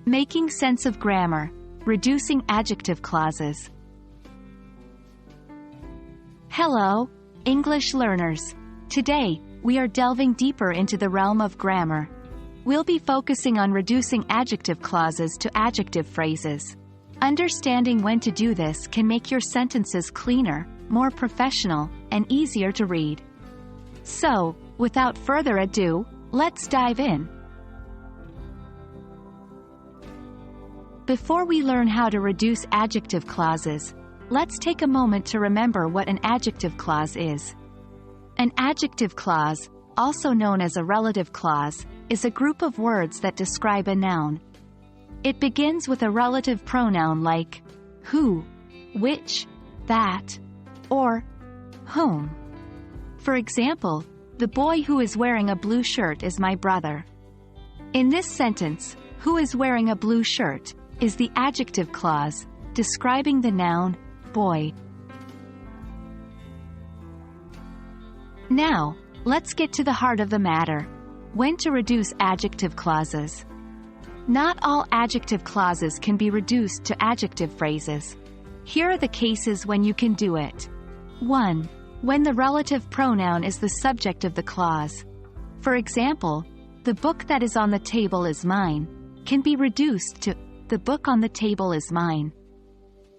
Making sense of grammar. Reducing adjective clauses. Hello, English learners. Today, we are delving deeper into the realm of grammar. We'll be focusing on reducing adjective clauses to adjective phrases. Understanding when to do this can make your sentences cleaner, more professional, and easier to read. So, without further ado, let's dive in. Before we learn how to reduce adjective clauses, let's take a moment to remember what an adjective clause is. An adjective clause, also known as a relative clause, is a group of words that describe a noun. It begins with a relative pronoun like who, which, that, or whom. For example, the boy who is wearing a blue shirt is my brother. In this sentence, who is wearing a blue shirt is the adjective clause, describing the noun, boy. Now, let's get to the heart of the matter. When to reduce adjective clauses. Not all adjective clauses can be reduced to adjective phrases. Here are the cases when you can do it. 1. When the relative pronoun is the subject of the clause. For example, the book that is on the table is mine, can be reduced to the book on the table is mine.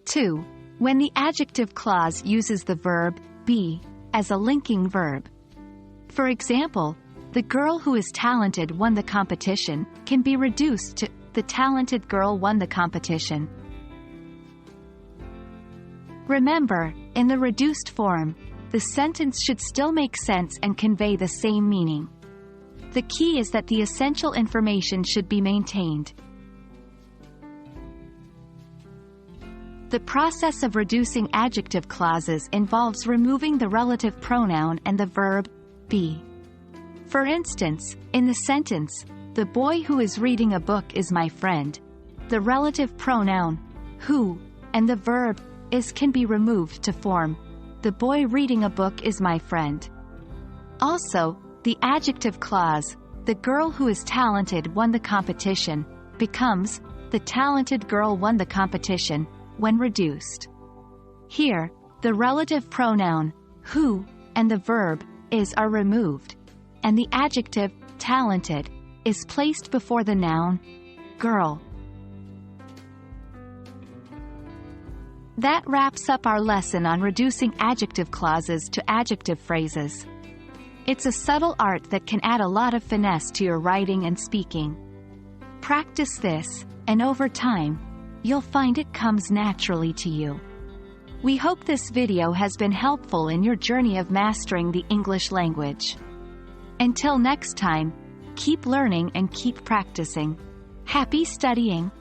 2. When the adjective clause uses the verb be as a linking verb. For example, the girl who is talented won the competition can be reduced to the talented girl won the competition. Remember, in the reduced form, the sentence should still make sense and convey the same meaning. The key is that the essential information should be maintained. The process of reducing adjective clauses involves removing the relative pronoun and the verb be. For instance, in the sentence, the boy who is reading a book is my friend, the relative pronoun who and the verb is can be removed to form the boy reading a book is my friend. Also, the adjective clause, the girl who is talented won the competition, becomes the talented girl won the competition when reduced. Here, the relative pronoun who and the verb is are removed, and the adjective talented is placed before the noun girl. That wraps up our lesson on reducing adjective clauses to adjective phrases. It's a subtle art that can add a lot of finesse to your writing and speaking. Practice this, and over time, you'll find it comes naturally to you. We hope this video has been helpful in your journey of mastering the English language. Until next time, keep learning and keep practicing. Happy studying!